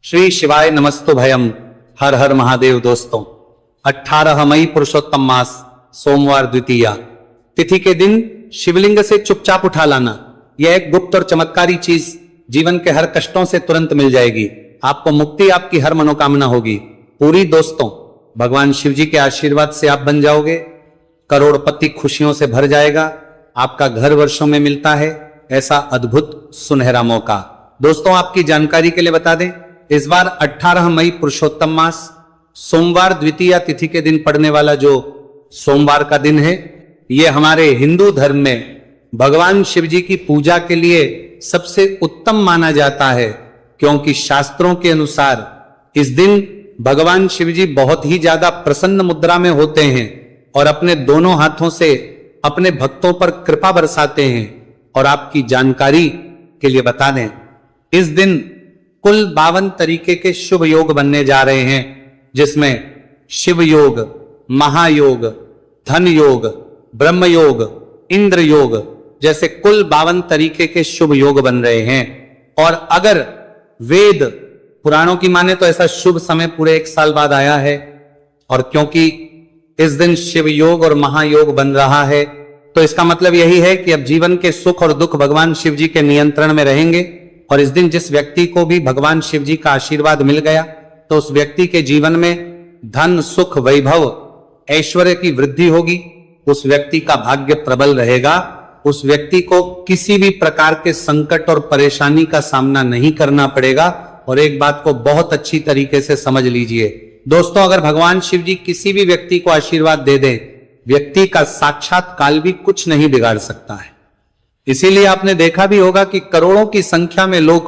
श्री शिवाय नमस्तु भयम। हर हर महादेव। दोस्तों 18 मई पुरुषोत्तम मास सोमवार द्वितीया तिथि के दिन शिवलिंग से चुपचाप उठा लाना, यह एक गुप्त और चमत्कारी चीज जीवन के हर कष्टों से तुरंत मिल जाएगी। आपको मुक्ति, आपकी हर मनोकामना होगी पूरी। दोस्तों भगवान शिव जी के आशीर्वाद से आप बन जाओगे, करोड़पति खुशियों से भर जाएगा। आपका घर वर्षों में मिलता है ऐसा अद्भुत सुनहरा मौका। दोस्तों आपकी जानकारी के लिए बता दें, इस बार 18 मई पुरुषोत्तम मास सोमवार द्वितीया तिथि के दिन पड़ने वाला जो सोमवार का दिन है, यह हमारे हिंदू धर्म में भगवान शिव जी की पूजा के लिए सबसे उत्तम माना जाता है, क्योंकि शास्त्रों के अनुसार इस दिन भगवान शिव जी बहुत ही ज्यादा प्रसन्न मुद्रा में होते हैं और अपने दोनों हाथों से अपने भक्तों पर कृपा बरसाते हैं। और आपकी जानकारी के लिए बता दें, इस दिन कुल 52 तरीके के शुभ योग बनने जा रहे हैं, जिसमें शिव योग, महायोग, धन योग, ब्रह्म योग, इंद्र योग जैसे कुल 52 तरीके के शुभ योग बन रहे हैं। और अगर वेद पुराणों की माने तो ऐसा शुभ समय पूरे 1 साल बाद आया है। और क्योंकि इस दिन शिव योग और महायोग बन रहा है, तो इसका मतलब यही है कि अब जीवन के सुख और दुख भगवान शिव जी के नियंत्रण में रहेंगे। और इस दिन जिस व्यक्ति को भी भगवान शिव जी का आशीर्वाद मिल गया, तो उस व्यक्ति के जीवन में धन, सुख, वैभव, ऐश्वर्य की वृद्धि होगी। उस व्यक्ति का भाग्य प्रबल रहेगा। उस व्यक्ति को किसी भी प्रकार के संकट और परेशानी का सामना नहीं करना पड़ेगा। और एक बात को बहुत अच्छी तरीके से समझ लीजिए दोस्तों, अगर भगवान शिव जी किसी भी व्यक्ति को आशीर्वाद दे दें, व्यक्ति का साक्षात काल भी कुछ नहीं बिगाड़ सकता है। इसीलिए आपने देखा भी होगा कि करोड़ों की संख्या में लोग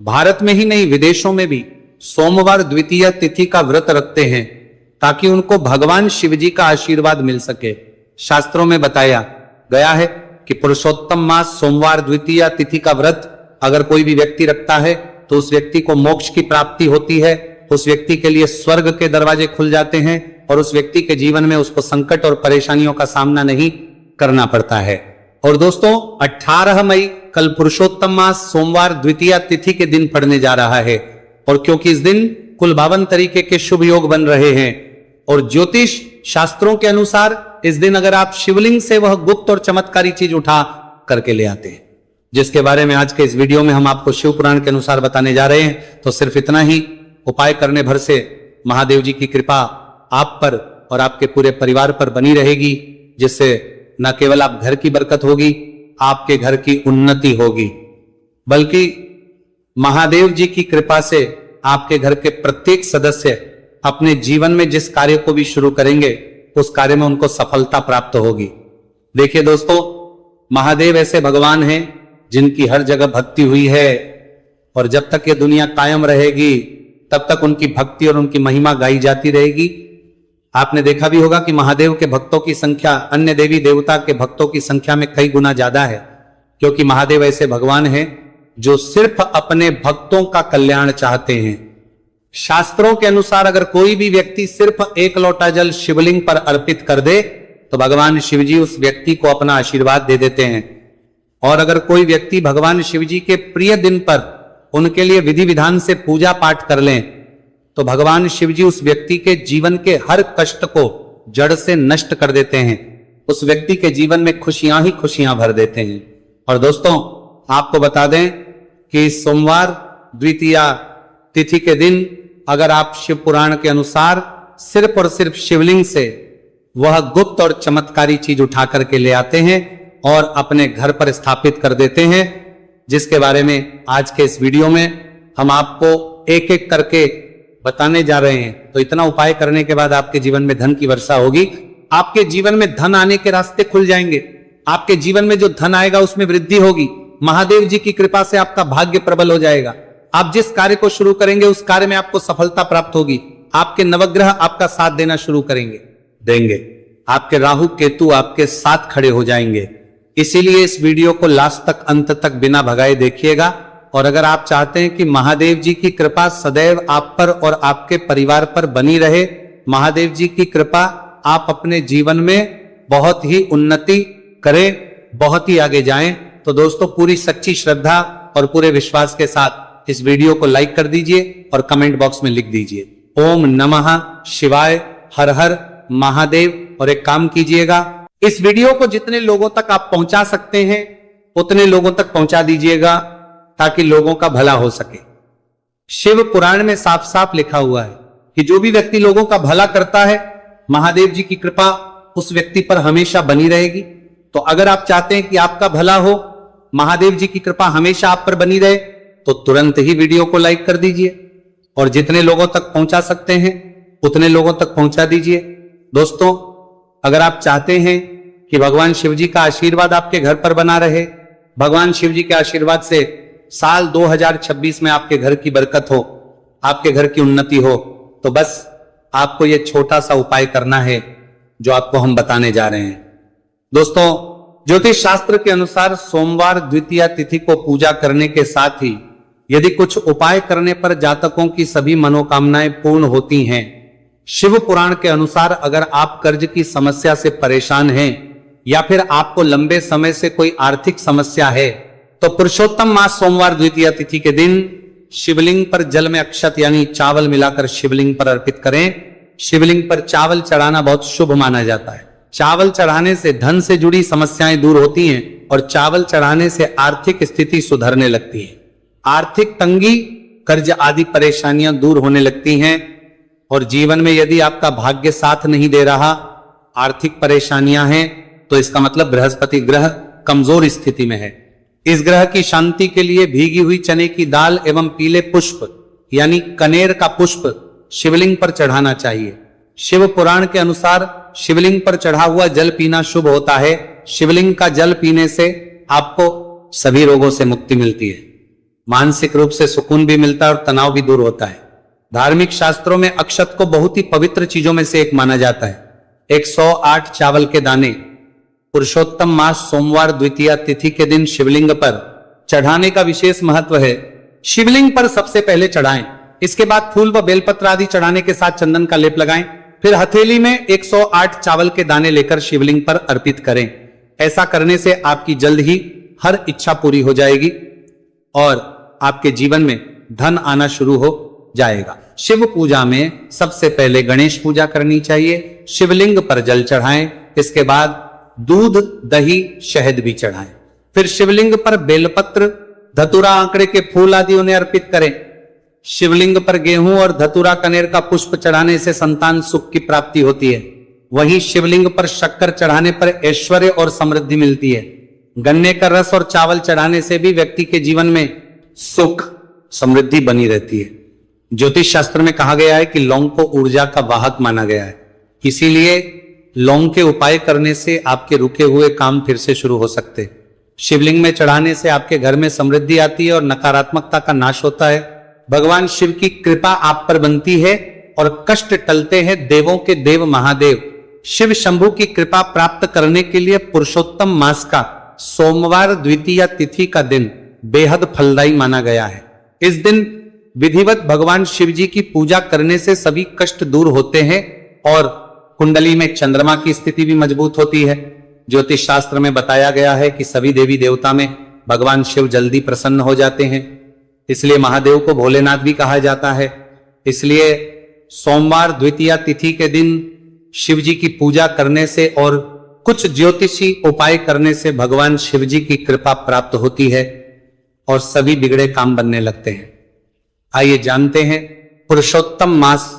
भारत में ही नहीं विदेशों में भी सोमवार द्वितीया तिथि का व्रत रखते हैं, ताकि उनको भगवान शिव जी का आशीर्वाद मिल सके। शास्त्रों में बताया गया है कि पुरुषोत्तम मास सोमवार द्वितीया तिथि का व्रत अगर कोई भी व्यक्ति रखता है, तो उस व्यक्ति को मोक्ष की प्राप्ति होती है। उस व्यक्ति के लिए स्वर्ग के दरवाजे खुल जाते हैं और उस व्यक्ति के जीवन में उसको संकट और परेशानियों का सामना नहीं करना पड़ता है। और दोस्तों 18 मई कल पुरुषोत्तम मास सोमवार द्वितीया तिथि के दिन पड़ने जा रहा है। और क्योंकि इस दिन कुल 52 तरीके के शुभ योग बन रहे हैं, और ज्योतिष शास्त्रों के अनुसार इस दिन अगर आप शिवलिंग से वह गुप्त और चमत्कारी चीज उठा करके ले आते हैं, जिसके बारे में आज के इस वीडियो में हम आपको शिव पुराण के अनुसार बताने जा रहे हैं, तो सिर्फ इतना ही उपाय करने भर से महादेव जी की कृपा आप पर और आपके पूरे परिवार पर बनी रहेगी, जिससे न केवल आप घर की बरकत होगी, आपके घर की उन्नति होगी, बल्कि महादेव जी की कृपा से आपके घर के प्रत्येक सदस्य अपने जीवन में जिस कार्य को भी शुरू करेंगे, उस कार्य में उनको सफलता प्राप्त होगी। देखिए दोस्तों, महादेव ऐसे भगवान हैं जिनकी हर जगह भक्ति हुई है, और जब तक ये दुनिया कायम रहेगी तब तक उनकी भक्ति और उनकी महिमा गाई जाती रहेगी। आपने देखा भी होगा कि महादेव के भक्तों की संख्या अन्य देवी देवता के भक्तों की संख्या में कई गुना ज्यादा है, क्योंकि महादेव ऐसे भगवान हैं जो सिर्फ अपने भक्तों का कल्याण चाहते हैं। शास्त्रों के अनुसार अगर कोई भी व्यक्ति सिर्फ 1 लोटा जल शिवलिंग पर अर्पित कर दे, तो भगवान शिव जी उस व्यक्ति को अपना आशीर्वाद दे देते हैं। और अगर कोई व्यक्ति भगवान शिव जी के प्रिय दिन पर उनके लिए विधि विधान से पूजा पाठ कर लें, तो भगवान शिव जी उस व्यक्ति के जीवन के हर कष्ट को जड़ से नष्ट कर देते हैं। उस व्यक्ति के जीवन में खुशियां ही खुशियां भर देते हैं। और दोस्तों आपको बता दें कि सोमवार द्वितीया तिथि के दिन अगर आप शिव पुराण के अनुसार सिर्फ और सिर्फ शिवलिंग से वह गुप्त और चमत्कारी चीज उठा करके ले आते हैं और अपने घर पर स्थापित कर देते हैं, जिसके बारे में आज के इस वीडियो में हम आपको एक एक करके बताने जा रहे हैं, तो इतना उपाय करने के बाद आपके जीवन में धन की वर्षा होगी। आपके जीवन में धन आने के रास्ते खुल जाएंगे। आपके जीवन में जो धन आएगा उसमें वृद्धि होगी। महादेव जी की कृपा से आपका भाग्य प्रबल हो जाएगा। आप जिस कार्य को शुरू करेंगे उस कार्य में आपको सफलता प्राप्त होगी। आपके नवग्रह आपका साथ देना शुरू देंगे। आपके राहु केतु आपके साथ खड़े हो जाएंगे। इसीलिए इस वीडियो को लास्ट तक, अंत तक बिना भगाए देखिएगा। और अगर आप चाहते हैं कि महादेव जी की कृपा सदैव आप पर और आपके परिवार पर बनी रहे, महादेव जी की कृपा आप अपने जीवन में बहुत ही उन्नति करें, बहुत ही आगे जाएं, तो दोस्तों पूरी सच्ची श्रद्धा और पूरे विश्वास के साथ इस वीडियो को लाइक कर दीजिए और कमेंट बॉक्स में लिख दीजिए ओम नमः शिवाय, हर हर महादेव। और एक काम कीजिएगा, इस वीडियो को जितने लोगों तक आप पहुंचा सकते हैं उतने लोगों तक पहुंचा दीजिएगा ताकि लोगों का भला हो सके। शिव पुराण में साफ साफ लिखा हुआ है कि जो भी व्यक्ति लोगों का भला करता है, महादेव जी की कृपा उस व्यक्ति पर हमेशा बनी रहेगी। तो अगर आप चाहते हैं कि आपका भला हो, महादेव जी की कृपा हमेशा आप पर बनी रहे, तो तुरंत ही वीडियो को लाइक कर दीजिए और जितने लोगों तक पहुंचा सकते हैं उतने लोगों तक पहुंचा दीजिए। दोस्तों, अगर आप चाहते हैं कि भगवान शिव जी का आशीर्वाद आपके घर पर बना रहे, भगवान शिव जी के आशीर्वाद से साल 2026 में आपके घर की बरकत हो, आपके घर की उन्नति हो, तो बस आपको यह छोटा सा उपाय करना है जो आपको हम बताने जा रहे हैं। दोस्तों, ज्योतिष शास्त्र के अनुसार सोमवार द्वितीया तिथि को पूजा करने के साथ ही यदि कुछ उपाय करने पर जातकों की सभी मनोकामनाएं पूर्ण होती हैं। शिव पुराण के अनुसार अगर आप कर्ज की समस्या से परेशान हैं या फिर आपको लंबे समय से कोई आर्थिक समस्या है, तो पुरुषोत्तम मास सोमवार द्वितीया तिथि के दिन शिवलिंग पर जल में अक्षत यानी चावल मिलाकर शिवलिंग पर अर्पित करें। शिवलिंग पर चावल चढ़ाना बहुत शुभ माना जाता है। चावल चढ़ाने से धन से जुड़ी समस्याएं दूर होती हैं और चावल चढ़ाने से आर्थिक स्थिति सुधरने लगती है। आर्थिक तंगी, कर्ज आदि परेशानियां दूर होने लगती हैं और जीवन में यदि आपका भाग्य साथ नहीं दे रहा, आर्थिक परेशानियां हैं, तो इसका मतलब बृहस्पति ग्रह कमजोर स्थिति में है। इस ग्रह की शांति के लिए भीगी हुई चने की दाल एवं पीले पुष्प यानी कनेर का पुष्प शिवलिंग पर चढ़ाना चाहिए। शिव पुराण के अनुसार शिवलिंग पर चढ़ा हुआ जल पीना शुभ होता है। शिवलिंग का जल पीने से आपको सभी रोगों से मुक्ति मिलती है, मानसिक रूप से सुकून भी मिलता है और तनाव भी दूर होता है। धार्मिक शास्त्रों में अक्षत को बहुत ही पवित्र चीजों में से एक माना जाता है। 108 चावल के दाने पुरुषोत्तम मास सोमवार द्वितीया तिथि के दिन शिवलिंग पर चढ़ाने का विशेष महत्व है। शिवलिंग पर सबसे पहले चढ़ाएं, इसके बाद फूल व बेलपत्र आदि चढ़ाने के साथ चंदन का लेप लगाएं, फिर हथेली में 108 चावल के दाने लेकर शिवलिंग पर अर्पित करें। ऐसा करने से आपकी जल्द ही हर इच्छा पूरी हो जाएगी और आपके जीवन में धन आना शुरू हो जाएगा। शिव पूजा में सबसे पहले गणेश पूजा करनी चाहिए। शिवलिंग पर जल चढ़ाएं, इसके बाद दूध, दही, शहद भी चढ़ाएं। फिर शिवलिंग पर बेलपत्र, धतूरा, आंकड़े के फूल आदि उन्हें अर्पित करें। शिवलिंग पर गेहूं और धतूरा कनेर का पुष्प चढ़ाने से संतान सुख की प्राप्ति होती है। वहीं शिवलिंग पर शक्कर चढ़ाने पर ऐश्वर्य और समृद्धि मिलती है। गन्ने का रस और चावल चढ़ाने से भी व्यक्ति के जीवन में सुख समृद्धि बनी रहती है। ज्योतिष शास्त्र में कहा गया है कि लौंग को ऊर्जा का वाहक माना गया है, इसीलिए लौंग के उपाय करने से आपके रुके हुए काम फिर से शुरू हो सकते। शिवलिंग में चढ़ाने से आपके घर में समृद्धि आती है और नकारात्मकता का नाश होता है। भगवान शिव की कृपा आप पर बनती है और कष्ट टलते हैं। देवों के देव महादेव शिव शंभु की कृपा प्राप्त करने के लिए पुरुषोत्तम मास का सोमवार द्वितीया तिथि का दिन बेहद फलदायी माना गया है। इस दिन विधिवत भगवान शिव जी की पूजा करने से सभी कष्ट दूर होते हैं और कुंडली में चंद्रमा की स्थिति भी मजबूत होती है। ज्योतिष शास्त्र में बताया गया है कि सभी देवी देवता में भगवान शिव जल्दी प्रसन्न हो जाते हैं, इसलिए महादेव को भोलेनाथ भी कहा जाता है। इसलिए सोमवार द्वितीया तिथि के दिन शिव जी की पूजा करने से और कुछ ज्योतिषी उपाय करने से भगवान शिव जी की कृपा प्राप्त होती है और सभी बिगड़े काम बनने लगते हैं। आइए जानते हैं पुरुषोत्तम मास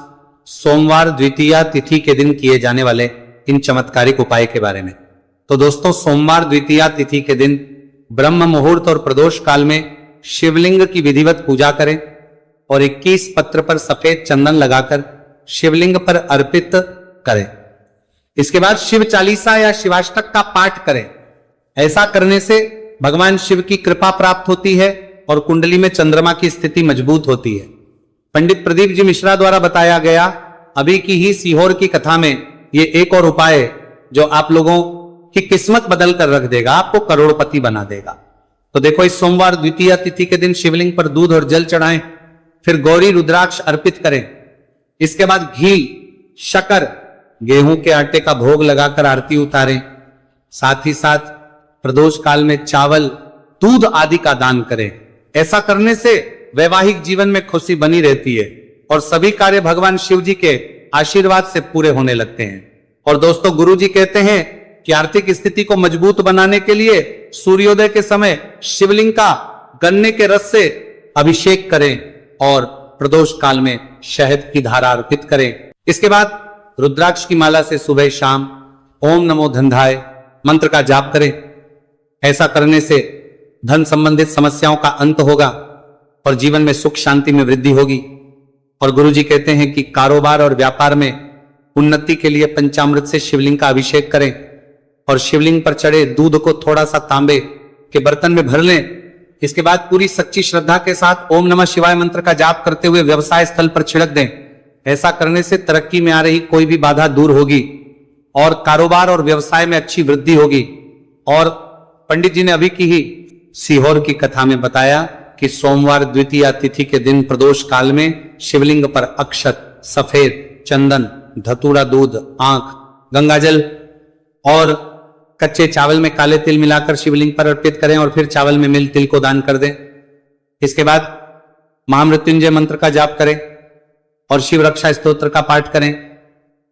सोमवार द्वितीया तिथि के दिन किए जाने वाले इन चमत्कारिक उपाय के बारे में। तो दोस्तों, सोमवार द्वितीया तिथि के दिन ब्रह्म मुहूर्त और प्रदोष काल में शिवलिंग की विधिवत पूजा करें और 21 पत्र पर सफेद चंदन लगाकर शिवलिंग पर अर्पित करें। इसके बाद शिव चालीसा या शिवाष्टक का पाठ करें। ऐसा करने से भगवान शिव की कृपा प्राप्त होती है और कुंडली में चंद्रमा की स्थिति मजबूत होती है। पंडित प्रदीप जी मिश्रा द्वारा बताया गया अभी की ही सीहोर की कथा में ये एक और उपाय जो आप लोगों की किस्मत बदल कर रख देगा, आपको करोड़पति बना देगा। तो देखो, इस सोमवार द्वितीया तिथि के दिन शिवलिंग पर दूध और जल चढ़ाएं, फिर गौरी रुद्राक्ष अर्पित करें। इसके बाद घी, शक्कर, गेहूं के आटे का भोग लगाकर आरती उतारें। साथ ही साथ प्रदोष काल में चावल, दूध आदि का दान करें। ऐसा करने से वैवाहिक जीवन में खुशी बनी रहती है और सभी कार्य भगवान शिव जी के आशीर्वाद से पूरे होने लगते हैं। और दोस्तों, गुरु जी कहते हैं कि आर्थिक स्थिति को मजबूत बनाने के लिए सूर्योदय के समय शिवलिंग का गन्ने के रस से अभिषेक करें और प्रदोष काल में शहद की धारा अर्पित करें। इसके बाद रुद्राक्ष की माला से सुबह शाम ओम नमो धनधाय मंत्र का जाप करें। ऐसा करने से धन संबंधित समस्याओं का अंत होगा और जीवन में सुख शांति में वृद्धि होगी। और गुरु जी कहते हैं कि कारोबार और व्यापार में उन्नति के लिए पंचामृत से शिवलिंग का अभिषेक करें और शिवलिंग पर चढ़े दूध को थोड़ा सा तांबे के बर्तन में भर लें। इसके बाद पूरी सच्ची श्रद्धा के साथ ओम नमः शिवाय मंत्र का जाप करते हुए व्यवसाय स्थल पर छिड़क दें। ऐसा करने से तरक्की में आ रही कोई भी बाधा दूर होगी और कारोबार और व्यवसाय में अच्छी वृद्धि होगी। और पंडित जी ने अभी की ही सीहोर की कथा में बताया कि सोमवार द्वितीया तिथि के दिन प्रदोष काल में शिवलिंग पर अक्षत, सफेद चंदन, धतूरा दूध, आंख, गंगाजल और कच्चे चावल में काले तिल मिलाकर शिवलिंग पर अर्पित करें और फिर चावल में मिल तिल को दान कर दें। इसके बाद महामृत्युंजय मंत्र का जाप करें और शिव रक्षा स्तोत्र का पाठ करें।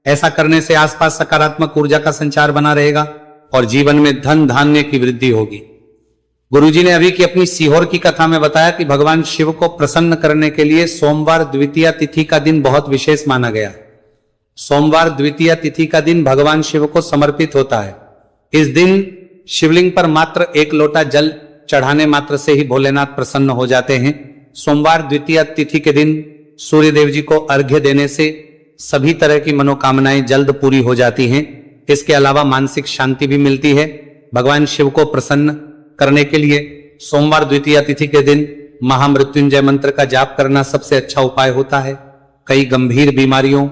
ऐसा करने से आसपास सकारात्मक ऊर्जा का संचार बना रहेगा और जीवन में धन धान्य की वृद्धि होगी। गुरुजी ने अभी की अपनी सीहोर की कथा में बताया कि भगवान शिव को प्रसन्न करने के लिए सोमवार द्वितीया तिथि का दिन बहुत विशेष माना गया। सोमवार द्वितीया तिथि का दिन भगवान शिव को समर्पित होता है। इस दिन शिवलिंग पर मात्र एक लोटा जल चढ़ाने मात्र से ही भोलेनाथ प्रसन्न हो जाते हैं। सोमवार द्वितीया तिथि के दिन सूर्य देव जी को अर्घ्य देने से सभी तरह की मनोकामनाएं जल्द पूरी हो जाती हैं। इसके अलावा मानसिक शांति भी मिलती है। भगवान शिव को प्रसन्न करने के लिए सोमवार द्वितीया तिथि के दिन महामृत्युंजय मंत्र का जाप करना सबसे अच्छा उपाय होता है। कई गंभीर बीमारियों,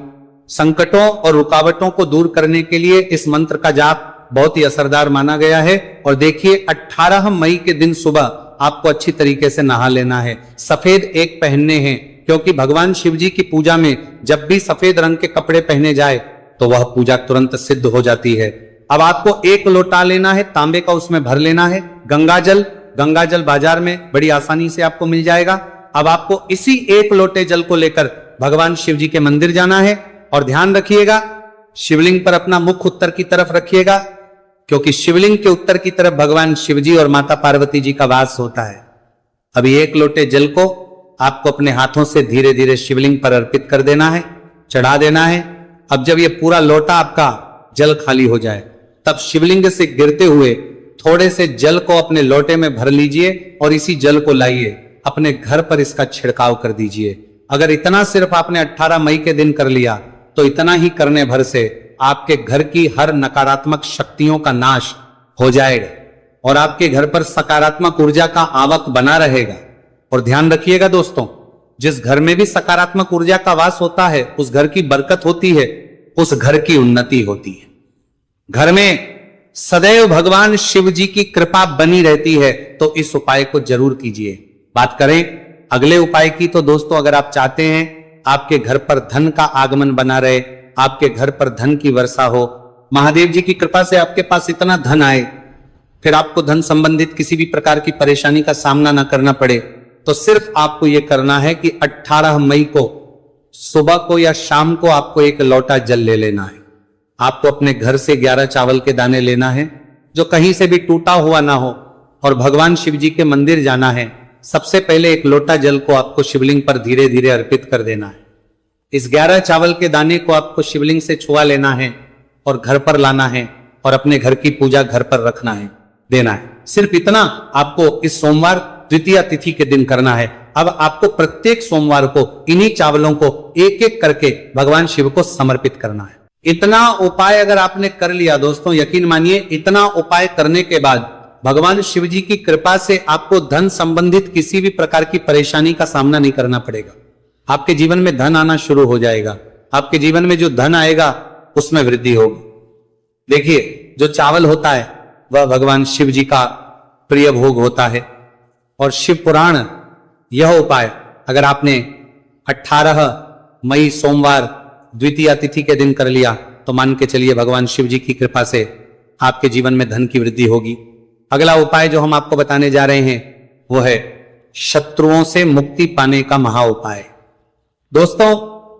संकटों और रुकावटों को दूर करने के लिए इस मंत्र का जाप बहुत ही असरदार माना गया है। और देखिए, 18 मई के दिन सुबह आपको अच्छी तरीके से नहा लेना है। सफेद एक पहनने हैं, क्योंकि भगवान शिव जी की पूजा में जब भी सफेद रंग के कपड़े पहने जाए तो वह पूजा तुरंत सिद्ध हो जाती है। अब आपको एक लोटा लेना है, तांबे का, उसमें भर लेना है गंगाजल बाजार में बड़ी आसानी से आपको मिल जाएगा। अब आपको इसी एक लोटे जल को लेकर भगवान शिव जी के मंदिर जाना है और ध्यान रखिएगा, शिवलिंग पर अपना मुख उत्तर की तरफ रखिएगा, क्योंकि शिवलिंग के उत्तर की तरफ भगवान शिव जी और माता पार्वती जी का वास होता है। अभी एक लोटे जल को आपको अपने हाथों से धीरे धीरे शिवलिंग पर अर्पित कर देना है, चढ़ा देना है। अब जब ये पूरा लोटा आपका जल खाली हो जाए, तब शिवलिंग से गिरते हुए थोड़े से जल को अपने लोटे में भर लीजिए और इसी जल को लाइए अपने घर पर इसका छिड़काव कर दीजिए। अगर इतना सिर्फ आपने 18 मई के दिन कर लिया तो इतना ही करने भर से आपके घर की हर नकारात्मक शक्तियों का नाश हो जाएगा और आपके घर पर सकारात्मक ऊर्जा का आवक बना रहेगा। और ध्यान रखिएगा दोस्तों, जिस घर में भी सकारात्मक ऊर्जा का वास होता है उस घर की बरकत होती है, उस घर की उन्नति होती है। घर में सदैव भगवान शिव जी की कृपा बनी रहती है। तो इस उपाय को जरूर कीजिए। बात करें अगले उपाय की, तो दोस्तों, अगर आप चाहते हैं आपके घर पर धन का आगमन बना रहे, आपके घर पर धन की वर्षा हो, महादेव जी की कृपा से आपके पास इतना धन आए, फिर आपको धन संबंधित किसी भी प्रकार की परेशानी का सामना न करना पड़े, तो सिर्फ आपको यह करना है कि 18 मई को सुबह को या शाम को आपको एक लोटा जल ले लेना है। आपको अपने घर से 11 चावल के दाने लेना है, जो कहीं से भी टूटा हुआ ना हो, और भगवान शिव जी के मंदिर जाना है। सबसे पहले एक लोटा जल को आपको शिवलिंग पर धीरे धीरे अर्पित कर देना है। इस 11 चावल के दाने को आपको शिवलिंग से छुआ लेना है और घर पर लाना है और अपने घर की पूजा घर पर रखना है, देना है। सिर्फ इतना आपको इस सोमवार द्वितीया तिथि के दिन करना है। अब आपको प्रत्येक सोमवार को इन्हीं चावलों को एक एक करके भगवान शिव को समर्पित करना है। इतना उपाय अगर आपने कर लिया दोस्तों, यकीन मानिए, इतना उपाय करने के बाद भगवान शिव जी की कृपा से आपको धन संबंधित किसी भी प्रकार की परेशानी का सामना नहीं करना पड़ेगा। आपके जीवन में धन आना शुरू हो जाएगा। आपके जीवन में जो धन आएगा उसमें वृद्धि होगी। देखिए, जो चावल होता है वह भगवान शिव जी का प्रिय भोग होता है और शिव पुराण यह उपाय अगर आपने 18 मई सोमवार द्वितीया तिथि के दिन कर लिया तो मान के चलिए भगवान शिव जी की कृपा से आपके जीवन में धन की वृद्धि होगी। अगला उपाय जो हम आपको बताने जा रहे हैं वो है शत्रुओं से मुक्ति पाने का महा उपाय। दोस्तों,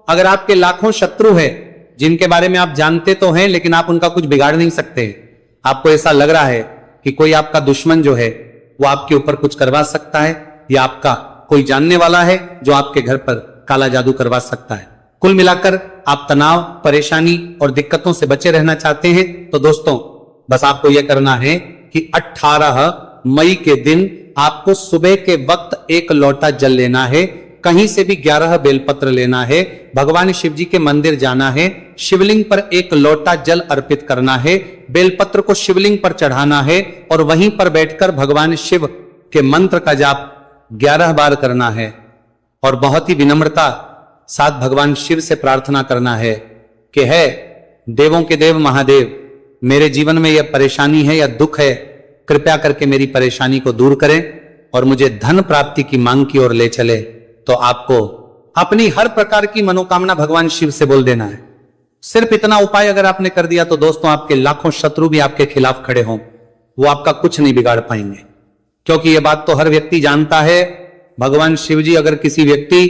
अगर आपके लाखों शत्रु है जिनके बारे में आप जानते तो हैं लेकिन आप उनका कुछ बिगाड़ नहीं सकते, आपको ऐसा लग रहा है कि कोई आपका दुश्मन जो है वो आपके ऊपर कुछ करवा सकता है, या आपका कोई जानने वाला है जो आपके घर पर काला जादू करवा सकता है, कुल मिलाकर आप तनाव, परेशानी और दिक्कतों से बचे रहना चाहते हैं, तो दोस्तों बस आपको यह करना है कि 18 मई के दिन आपको सुबह के वक्त एक लोटा जल लेना है, कहीं से भी 11 बेलपत्र लेना है, भगवान शिव जी के मंदिर जाना है, शिवलिंग पर एक लोटा जल अर्पित करना है, बेलपत्र को शिवलिंग पर चढ़ाना है और वहीं पर बैठकर भगवान शिव के मंत्र का जाप 11 बार करना है और बहुत ही विनम्रता साथ भगवान शिव से प्रार्थना करना है कि है देवों के देव महादेव, मेरे जीवन में यह परेशानी है या दुख है, कृपया करके मेरी परेशानी को दूर करें और मुझे धन प्राप्ति की मांग की ओर ले चले। तो आपको अपनी हर प्रकार की मनोकामना भगवान शिव से बोल देना है। सिर्फ इतना उपाय अगर आपने कर दिया तो दोस्तों आपके लाखों शत्रु भी आपके खिलाफ खड़े हों, वो आपका कुछ नहीं बिगाड़ पाएंगे, क्योंकि यह बात तो हर व्यक्ति जानता है, भगवान शिव जी अगर किसी व्यक्ति